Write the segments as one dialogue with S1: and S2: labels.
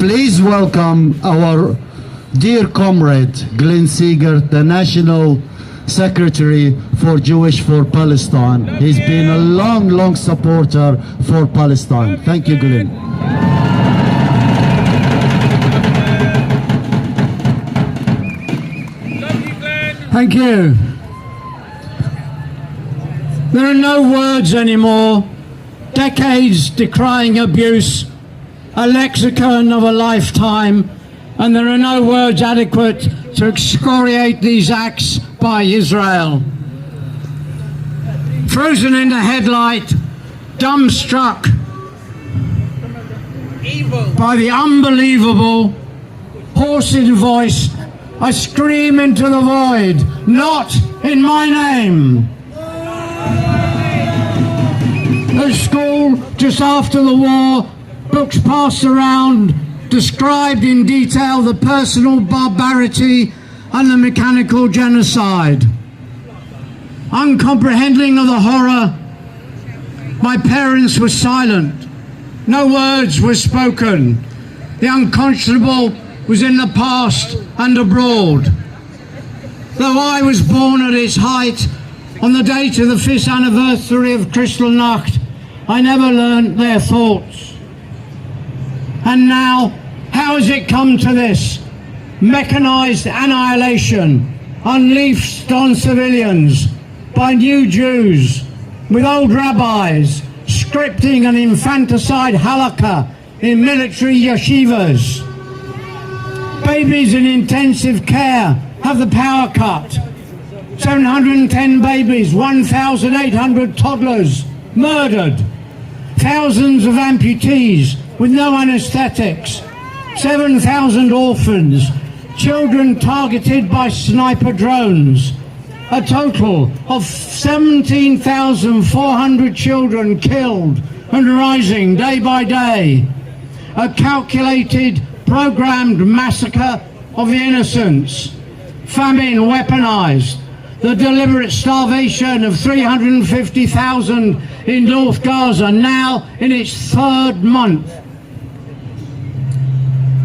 S1: Please welcome our dear comrade, Glyn, the National Secretary for Jewish for Palestine. He's been a long supporter for Palestine. Thank you, Glyn.
S2: Thank you. There are no words anymore. Decades decrying abuse, a lexicon of a lifetime, and there are no words adequate to excoriate these acts by Israel. Frozen in the headlight, dumbstruck by the unbelievable, hoarse in voice, I scream into the void, not in my name. At school, just after the war, books passed around described in detail the personal barbarity and the mechanical genocide. Uncomprehending of the horror, my parents were silent. No words were spoken. The unconscionable was in the past and abroad. Though I was born at its height on the date of the 5th anniversary of Kristallnacht, I never learnt their thoughts. And now, how has it come to this? Mechanized annihilation unleashed on civilians by new Jews with old rabbis scripting an infanticide halakha in military yeshivas. Babies in intensive care have the power cut. 710 babies, 1,800 toddlers murdered. Thousands of amputees with no anesthetics. 7,000 orphans. Children targeted by sniper drones. A total of 17,400 children killed and rising day by day. A calculated, programmed massacre of the innocents. Famine weaponized. The deliberate starvation of 350,000 in North Gaza, now in its 3rd month.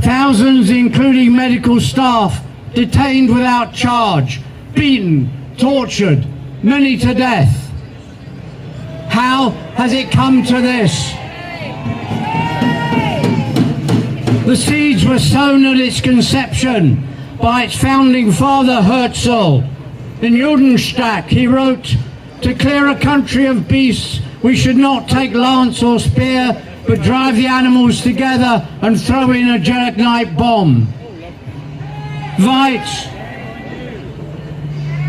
S2: Thousands, including medical staff, detained without charge, beaten, tortured, many to death. How has it come to this? The seeds were sown at its conception by its founding father Herzl. In Judenstadt he wrote, "To clear a country of beasts, we should not take lance or spear, but drive the animals together and throw in a jackknife bomb." Weitz,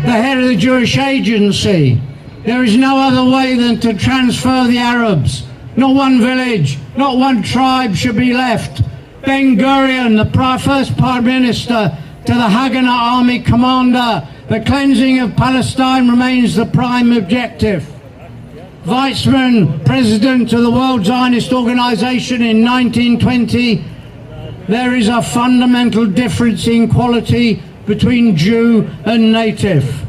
S2: the head of the Jewish Agency, there is no other way than to transfer the Arabs. Not one village, not one tribe should be left. Ben-Gurion, the first Prime Minister, to the Haganah Army Commander, the cleansing of Palestine remains the prime objective. Weizmann, President of the World Zionist Organization in 1920, there is a fundamental difference in quality between Jew and native.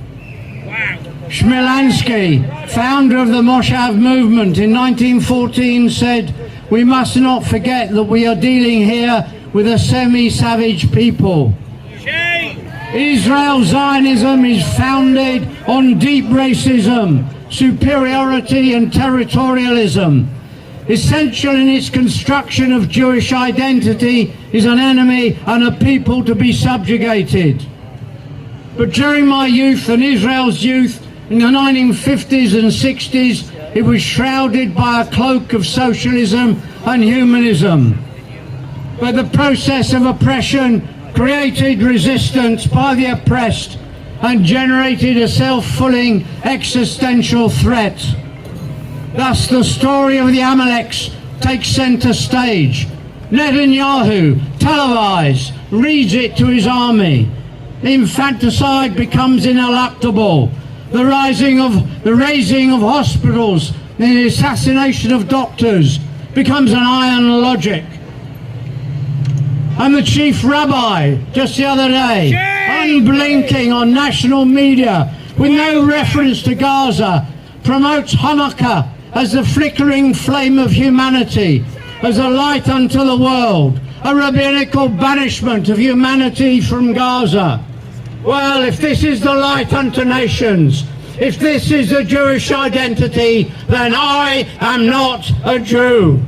S2: Shmilansky, founder of the Moshav movement in 1914, said, "We must not forget that we are dealing here with a semi-savage people." Israel Zionism is founded on deep racism, superiority and territorialism. Essential in its construction of Jewish identity is an enemy and a people to be subjugated. But during my youth and Israel's youth, in the 1950s and 60s, it was shrouded by a cloak of socialism and humanism. But the process of oppression created resistance by the oppressed and generated a self-fulfilling existential threat. Thus the story of the Amaleks takes center stage. Netanyahu, televised, reads it to his army. Infanticide becomes ineluctable. The raising of hospitals and the assassination of doctors becomes an iron logic. And the chief rabbi, just the other day, unblinking on national media, with no reference to Gaza, promotes Hanukkah as the flickering flame of humanity, as a light unto the world, a rabbinical banishment of humanity from Gaza. Well, if this is the light unto nations, if this is the Jewish identity, then I am not a Jew.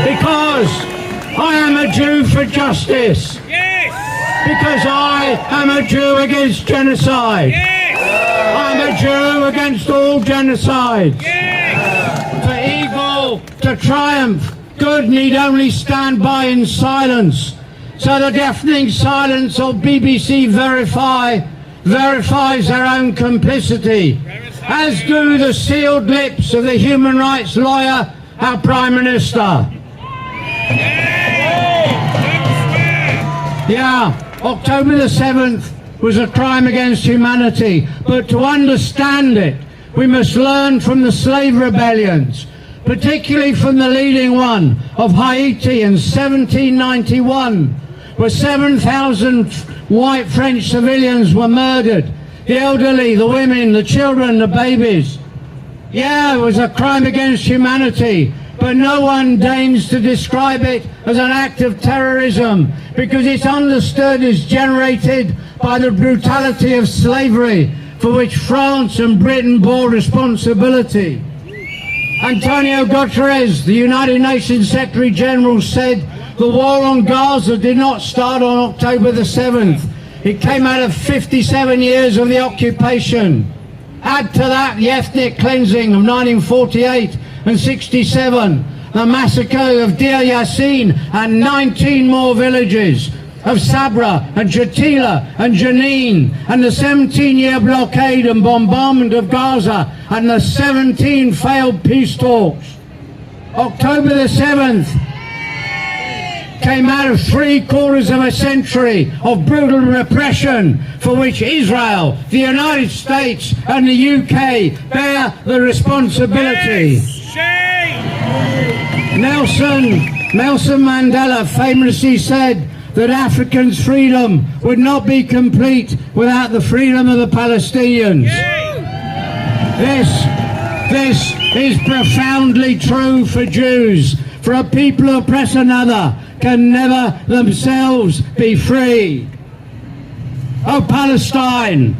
S2: Because I am a Jew for justice. Because I am a Jew against genocide. I'm a Jew against all genocide. For evil to triumph, good need only stand by in silence. So the deafening silence of BBC verifies their own complicity, as do the sealed lips of the human rights lawyer, our Prime Minister. Yeah, October the 7th was a crime against humanity, but to understand it, we must learn from the slave rebellions, particularly from the leading one of Haiti in 1791, where 7,000 white French civilians were murdered, the elderly, the women, the children, the babies. Yeah, it was a crime against humanity, but no one deigns to describe it as an act of terrorism, because it's understood as generated by the brutality of slavery, for which France and Britain bore responsibility. Antonio Guterres, the United Nations Secretary General, said the war on Gaza did not start on October the 7th. It came out of 57 years of the occupation. Add to that the ethnic cleansing of 1948 and 67, the massacre of Deir Yassin and 19 more villages, of Sabra and Shatila and Jenin, and the 17-year blockade and bombardment of Gaza, and the 17 failed peace talks. October the 7th came out of 3/4 of a century of brutal repression, for which Israel, the United States and the UK bear the responsibility. Nelson Mandela famously said that Africans' freedom would not be complete without the freedom of the Palestinians. This is profoundly true for Jews, for a people who oppress another can never themselves be free. Oh Palestine,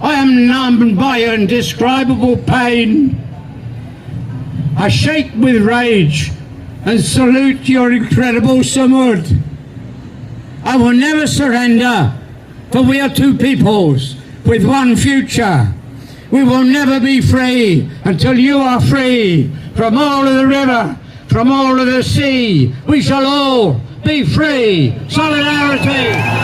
S2: I am numbed by your indescribable pain. I shake with rage and salute your incredible Samud. I will never surrender, for we are two peoples with one future. We will never be free until you are free from all of the river, from all of the sea. We shall all be free. Solidarity!